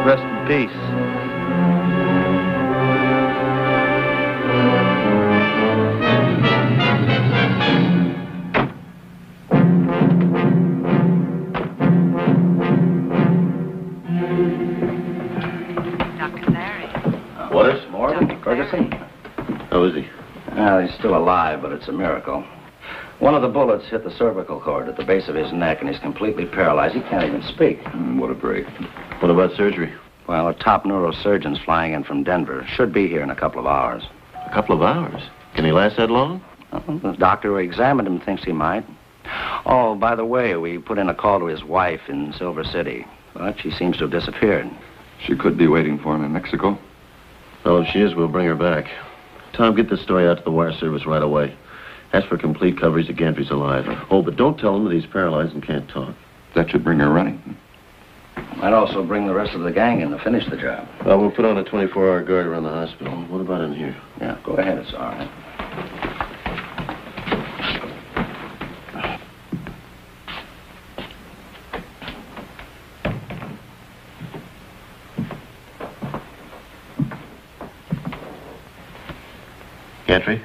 Rest in peace. What is Morgan? Ferguson? How is he? He's still alive, but it's a miracle. One of the bullets hit the cervical cord at the base of his neck, and he's completely paralyzed. He can't even speak. What a break. What about surgery? Well, a top neurosurgeon's flying in from Denver. Should be here in a couple of hours. A couple of hours? Can he last that long? The doctor who examined him thinks he might. Oh, by the way, we put in a call to his wife in Silver City, but she seems to have disappeared. She could be waiting for him in Mexico. Well, if she is, we'll bring her back. Tom, get this story out to the wire service right away. Ask for complete coverage that Gantry's alive. Oh, but don't tell him that he's paralyzed and can't talk. That should bring her running. Might also bring the rest of the gang in to finish the job. Well, we'll put on a 24-hour guard around the hospital. What about in here? Yeah, go ahead. It's all right. Gantry?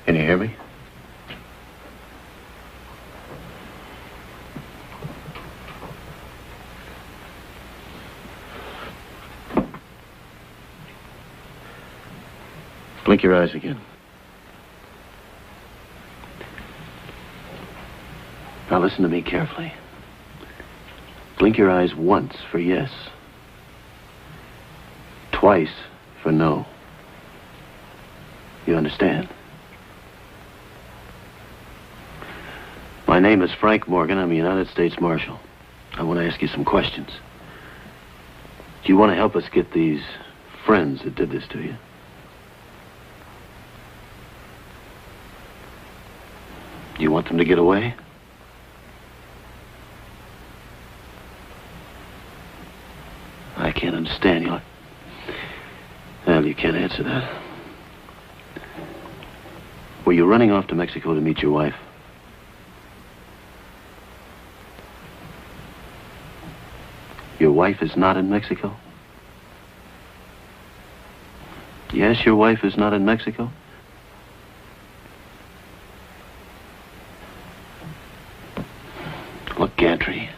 Can you hear me? Blink your eyes again. Now listen to me carefully. Blink your eyes once for yes. Twice for no. You understand? My name is Frank Morgan. I'm a United States Marshal. I want to ask you some questions. Do you want to help us get these friends that did this to you? Do you want them to get away? I can't understand you. Well, you can't answer that. Were you running off to Mexico to meet your wife? Your wife is not in Mexico? Yes, your wife is not in Mexico? Look, Gantry,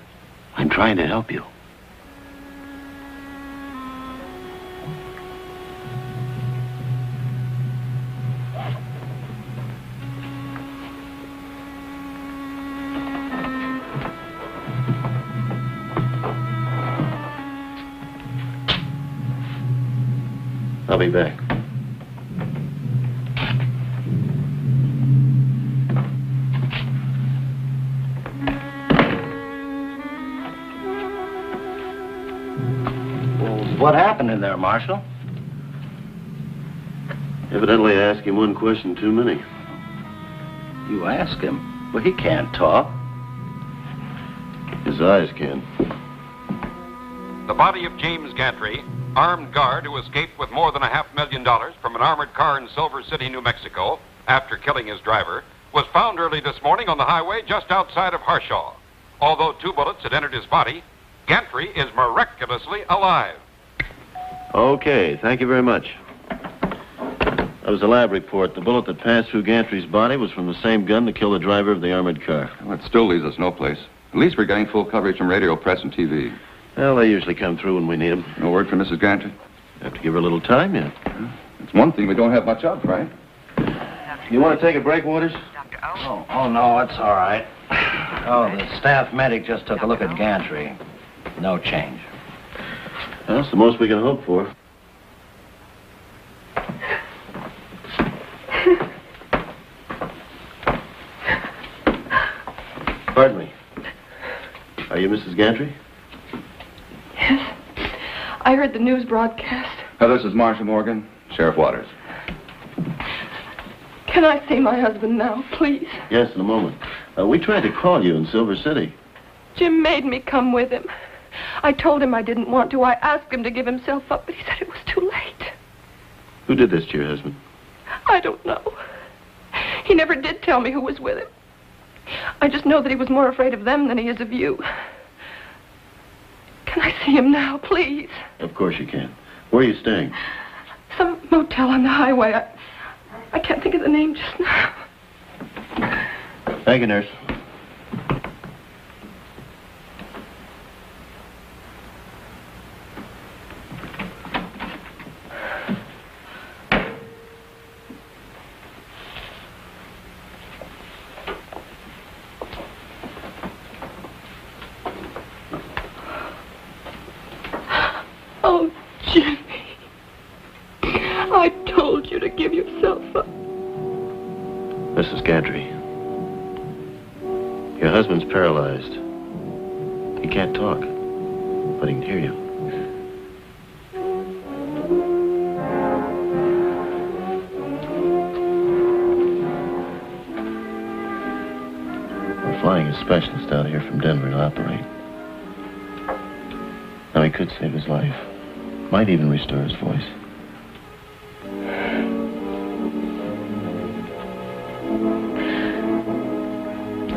I'm trying to help you. I'll be back. What happened in there, Marshal? Evidently, I asked him one question too many. You ask him? Well, he can't talk. His eyes can. The body of James Gantry, armed guard who escaped with more than $500,000 from an armored car in Silver City, New Mexico, after killing his driver, was found early this morning on the highway just outside of Harshaw. Although 2 bullets had entered his body, Gantry is miraculously alive. Okay, thank you very much. That was a lab report. The bullet that passed through Gantry's body was from the same gun to kill the driver of the armored car. Well, it still leaves us no place. At least we're getting full coverage from radio, press, and TV. Well, they usually come through when we need them. No word from Mrs. Gantry? Have to give her a little time yet. It's one thing we don't have much of, Frank. You want to take a break, Waters? Oh, no, it's all right. Oh, the staff medic just took a look at Gantry. No change. Well, that's the most we can hope for. Pardon me. Are you Mrs. Gantry? Yes. I heard the news broadcast. This is Marshal Morgan, Sheriff Waters. Can I see my husband now, please? Yes, in a moment. We tried to call you in Silver City. Jim made me come with him. I told him I didn't want to. I asked him to give himself up, but he said it was too late. Who did this to your husband? I don't know. He never did tell me who was with him. I just know that he was more afraid of them than he is of you. Can I see him now, please? Of course you can. Where are you staying? Some motel on the highway. I can't think of the name just now. Thank you, nurse. Oh, Jimmy. I told you to give yourself up. Mrs. Gantry, your husband's paralyzed. He can't talk, but he can hear you. We're flying a specialist out here from Denver to operate. Now, he could save his life. Might even restore his voice.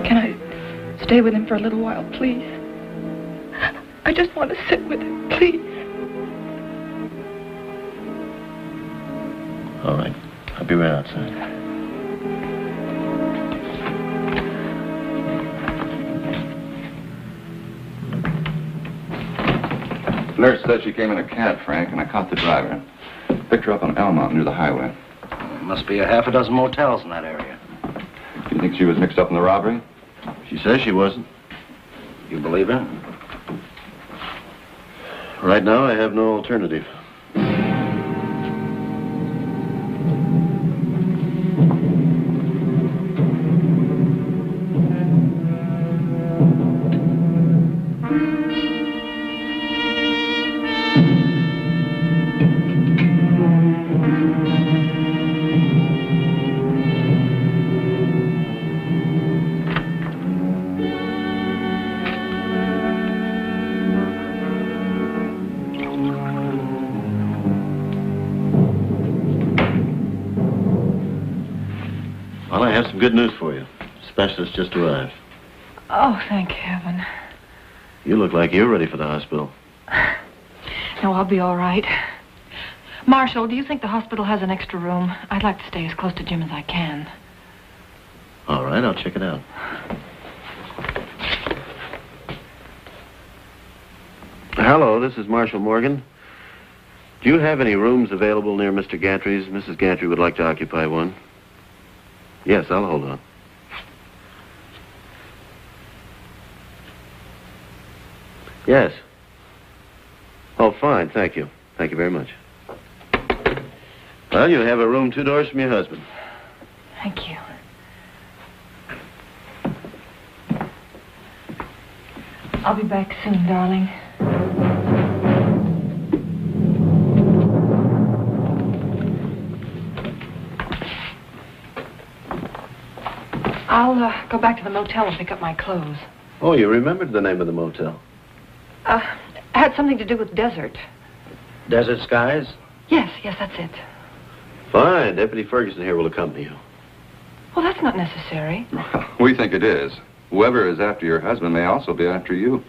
Can I stay with him for a little while, please? I just want to sit with him, please. All right. I'll be right outside. Nurse said she came in a cab, Frank, and I caught the driver. Picked her up on Elmont near the highway. Must be a half a dozen motels in that area. Do you think she was mixed up in the robbery? She says she wasn't. You believe her? Right now, I have no alternative. Well, I have some good news for you. Specialist just arrived. Oh, thank heaven. You look like you're ready for the hospital. No, I'll be all right. Marshal, do you think the hospital has an extra room? I'd like to stay as close to Jim as I can. All right, I'll check it out. Hello, this is Marshal Morgan. Do you have any rooms available near Mr. Gantry's? Mrs. Gantry would like to occupy one. Yes, I'll hold on. Yes. Oh, fine, thank you. Thank you very much. Well, you have a room 2 doors from your husband. Thank you. I'll be back soon, darling. I'll go back to the motel and pick up my clothes. Oh, you remembered the name of the motel? It had something to do with desert. Desert skies? Yes, that's it. Fine. Deputy Ferguson here will accompany you. Well, that's not necessary. We think it is. Whoever is after your husband may also be after you.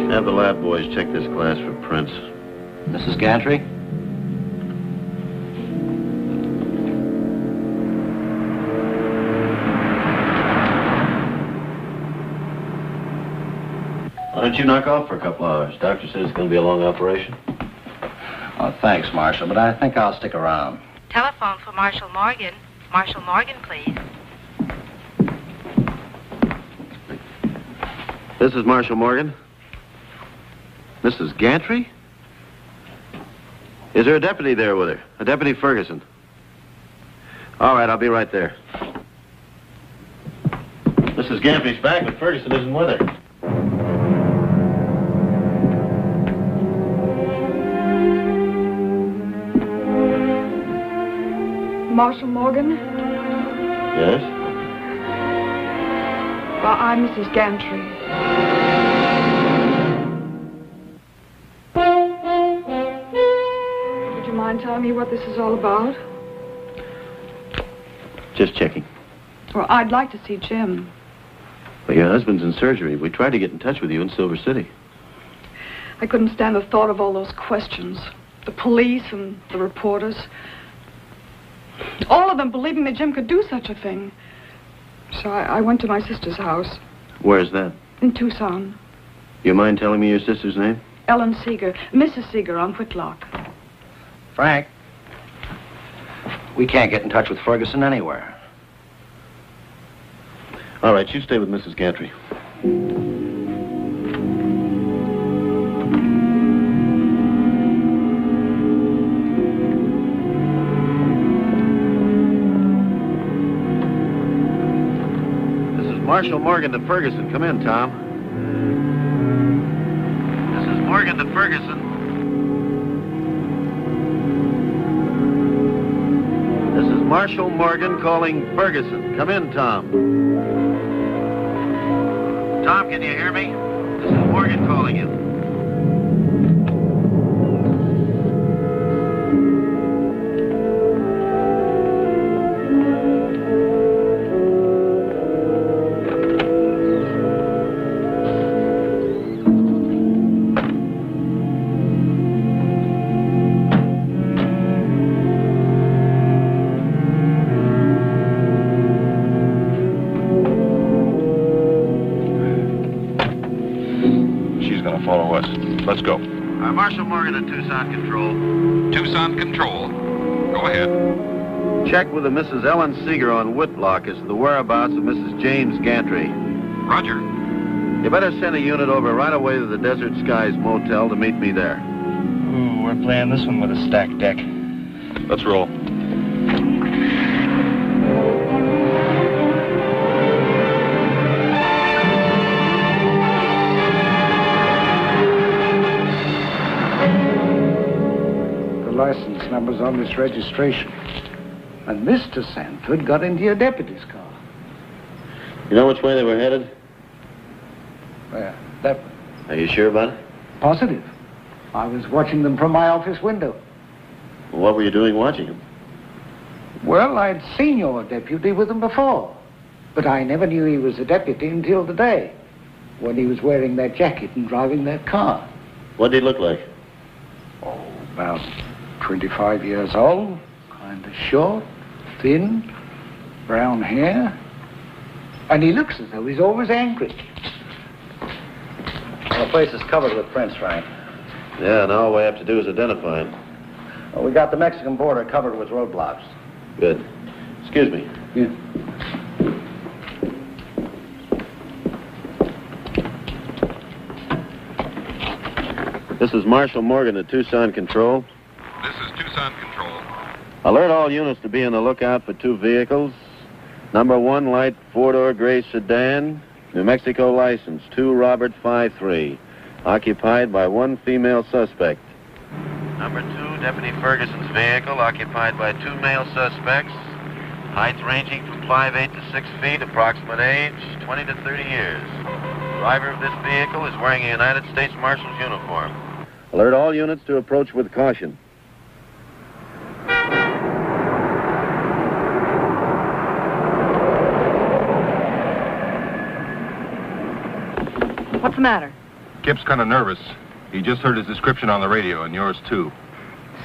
Have the lab boys check this glass for prints. Mrs. Gantry? Why don't you knock off for a couple hours? Doctor says it's going to be a long operation. Oh, thanks, Marshal, but I think I'll stick around. Telephone for Marshal Morgan. Marshal Morgan, please. This is Marshal Morgan. Mrs. Gantry? Is there a deputy there with her? A Deputy Ferguson? All right, I'll be right there. Mrs. Gantry's back, but Ferguson isn't with her. Marshal Morgan? Yes? Well, I'm Mrs. Gantry. Would you mind telling me what this is all about? Just checking. Well, I'd like to see Jim. Well, your husband's in surgery. We tried to get in touch with you in Silver City. I couldn't stand the thought of all those questions. The police and the reporters. All of them believing that Jim could do such a thing. So I went to my sister's house. Where's that? In Tucson. You mind telling me your sister's name? Ellen Seeger. Mrs. Seeger on Whitlock. Frank, we can't get in touch with Ferguson anywhere. All right, you stay with Mrs. Gantry. Marshal Morgan to Ferguson. Come in, Tom. This is Morgan to Ferguson. This is Marshal Morgan calling Ferguson. Come in, Tom. Tom, can you hear me? This is Morgan calling you. Let's go. Marshal Morgan at Tucson Control. Tucson Control. Go ahead. Check with the Mrs. Ellen Seeger on Whitlock as to the whereabouts of Mrs. James Gantry. Roger. You better send a unit over right away to the Desert Skies Motel to meet me there. Ooh, we're playing this one with a stacked deck. Let's roll. License numbers on this registration. And Mr. Sanford got into your deputy's car. You know which way they were headed? Where? That way. Are you sure about it? Positive. I was watching them from my office window. Well, what were you doing watching them? Well, I'd seen your deputy with them before. But I never knew he was a deputy until today, when he was wearing that jacket and driving that car. What did he look like? Oh, about 25 years old, kind of short, thin, brown hair. And he looks as though he's always angry. Well, the place is covered with prints, Frank. Yeah, now all we have to do is identify him. Well, we got the Mexican border covered with roadblocks. Good. Excuse me. Yeah. This is Marshal Morgan at Tucson Control. This is Tucson Control. Alert all units to be on the lookout for two vehicles. Number 1, light four-door gray sedan, New Mexico license, 2 Robert 53, occupied by 1 female suspect. Number 2, Deputy Ferguson's vehicle, occupied by 2 male suspects, heights ranging from 5'8" to 6 feet, approximate age 20 to 30 years. The driver of this vehicle is wearing a United States Marshal's uniform. Alert all units to approach with caution. What's the matter? Kip's kind of nervous. He just heard his description on the radio, and yours too.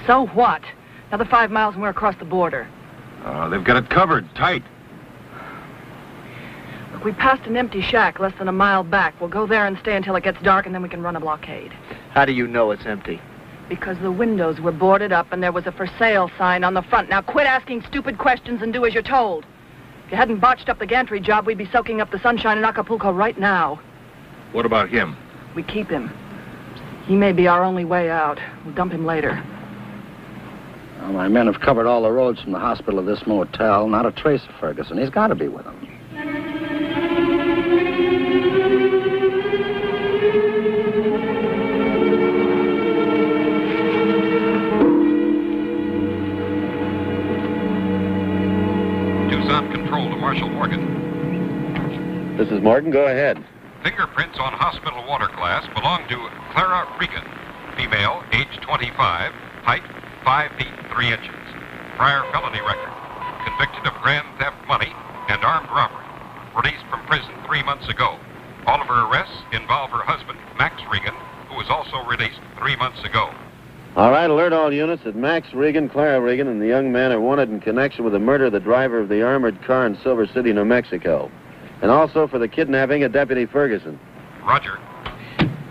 So what? Another 5 miles and we're across the border. They've got it covered, tight. Look, we passed an empty shack less than a mile back. We'll go there and stay until it gets dark, and then we can run a blockade. How do you know it's empty? Because the windows were boarded up and there was a for sale sign on the front. Now quit asking stupid questions and do as you're told. If you hadn't botched up the gantry job, we'd be soaking up the sunshine in Acapulco right now. What about him? We keep him. He may be our only way out. We'll dump him later. Well, my men have covered all the roads from the hospital to this motel. Not a trace of Ferguson. He's got to be with them. Tucson Control to Marshal Morgan. This is Morgan. Go ahead. Fingerprints on hospital water glass belong to Clara Regan, female, age 25, height 5 feet 3 inches. Prior felony record, convicted of grand theft money and armed robbery. Released from prison 3 months ago. All of her arrests involve her husband, Max Regan, who was also released 3 months ago. All right, alert all units that Max Regan, Clara Regan, and the young man are wanted in connection with the murder of the driver of the armored car in Silver City, New Mexico. And also for the kidnapping of Deputy Ferguson. Roger.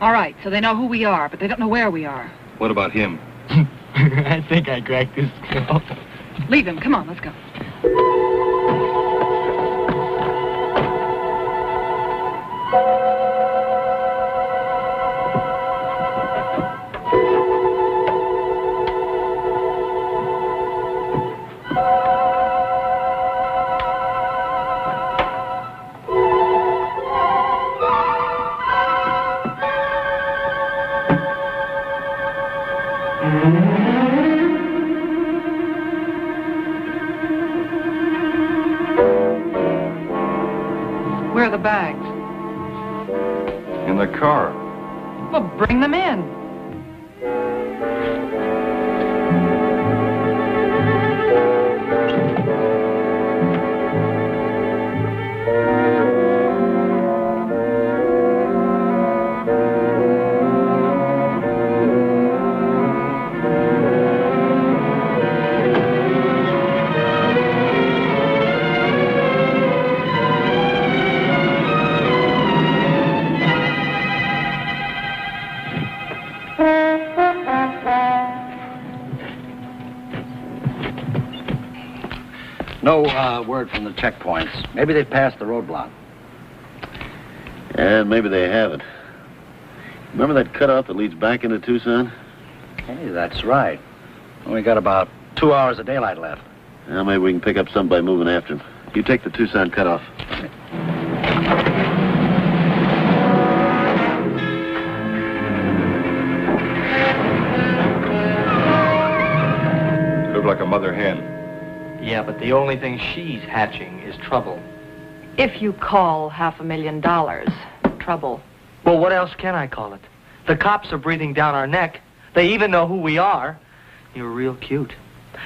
All right, so they know who we are, but they don't know where we are. What about him? I think I cracked this girl. Leave him. Come on, let's go. Where are the bags? In the car. Well, bring them in. No word from the checkpoints. Maybe they passed the roadblock. And maybe they haven't. Remember that cutoff that leads back into Tucson? Hey, that's right. Only got about 2 hours of daylight left. Well, maybe we can pick up something by moving after him. You take the Tucson cutoff. Looked like a mother hen. Yeah, but the only thing she's hatching is trouble. If you call $500,000 trouble. Well, what else can I call it? The cops are breathing down our neck. They even know who we are. You're real cute.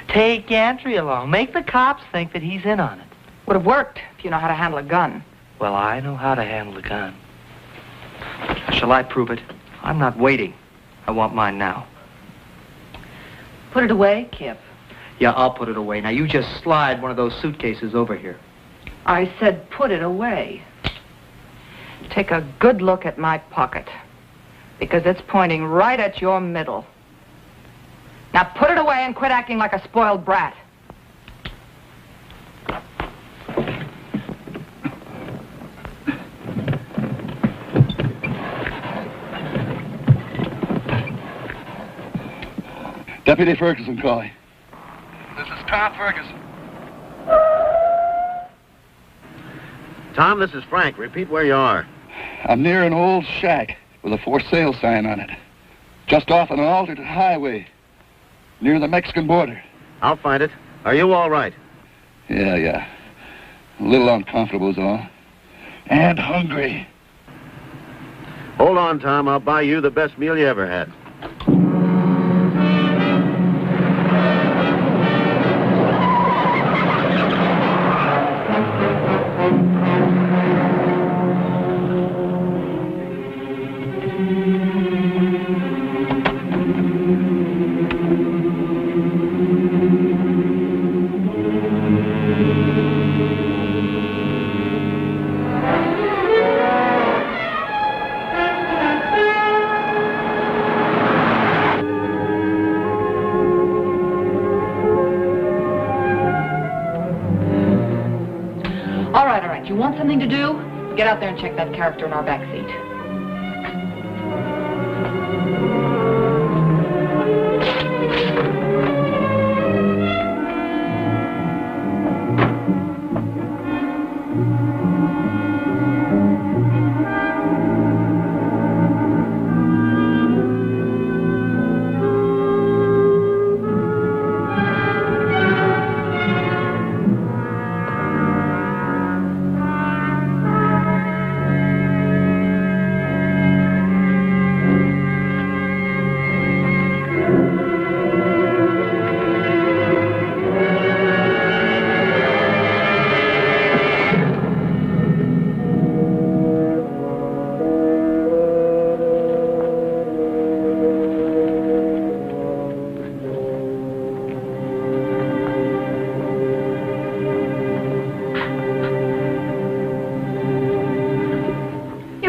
Take Gantry along. Make the cops think that he's in on it. Would have worked if you know how to handle a gun. Well, I know how to handle a gun. Shall I prove it? I'm not waiting. I want mine now. Put it away, Kip. Yeah, I'll put it away. Now, you just slide one of those suitcases over here. I said put it away. Take a good look at my pocket, because it's pointing right at your middle. Now put it away and quit acting like a spoiled brat. Deputy Ferguson calling. This is Tom Ferguson. Tom, this is Frank. Repeat where you are. I'm near an old shack with a for sale sign on it. Just off an alternate highway, near the Mexican border. I'll find it. Are you all right? Yeah. A little uncomfortable is all. And hungry. Hold on, Tom. I'll buy you the best meal you ever had. You want something to do? Get out there and check that character in our back seat.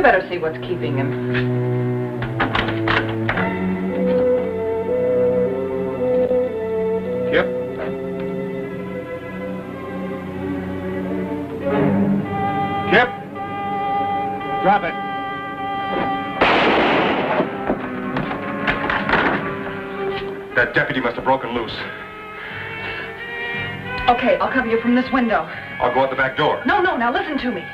better see what's keeping him. Kip? Kip? Drop it. That deputy must have broken loose. Okay, I'll cover you from this window. I'll go out the back door. No, now listen to me.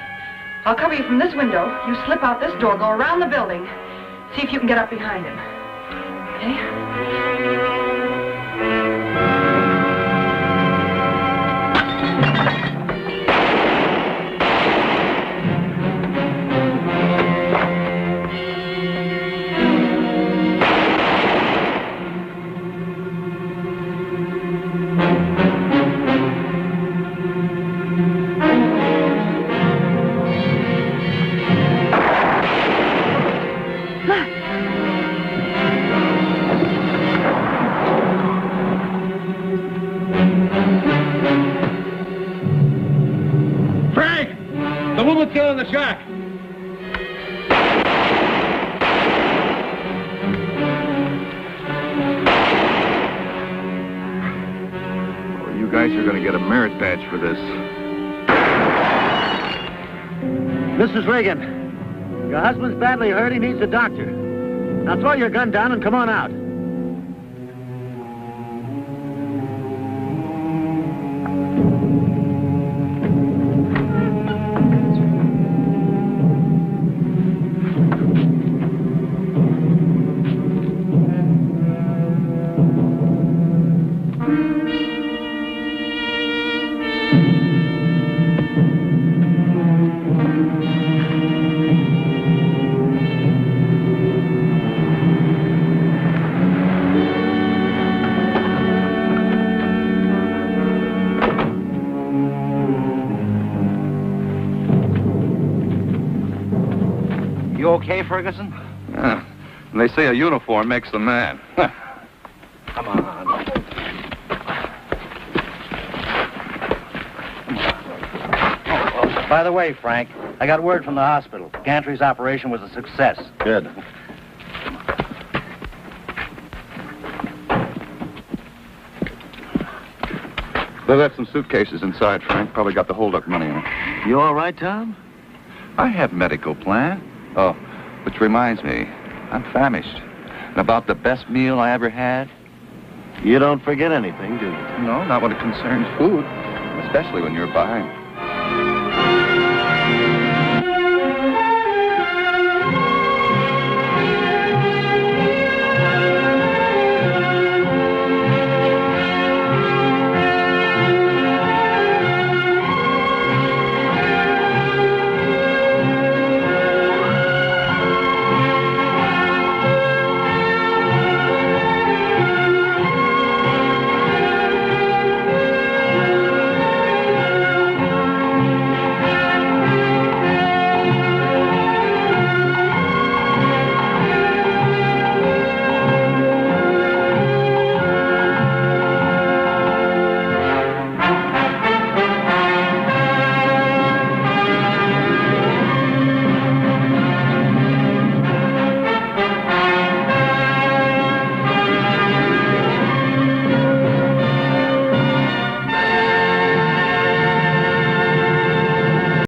I'll cover you from this window. You slip out this door, go around the building. See if you can get up behind him. Okay? Still in the shack. Well, you guys are going to get a merit badge for this. Mrs. Reagan, your husband's badly hurt. He needs a doctor. Now throw your gun down and come on out. You okay, Ferguson? Yeah. And they say a uniform makes the man. Come on. Oh, by the way, Frank, I got word from the hospital. Gantry's operation was a success. Good. They left some suitcases inside, Frank. Probably got the hold-up money in it. You all right, Tom? I have medical plan. Oh, which reminds me, I'm famished. And about the best meal I ever had? You don't forget anything, do you? No, not when it concerns food. Especially when you're behind.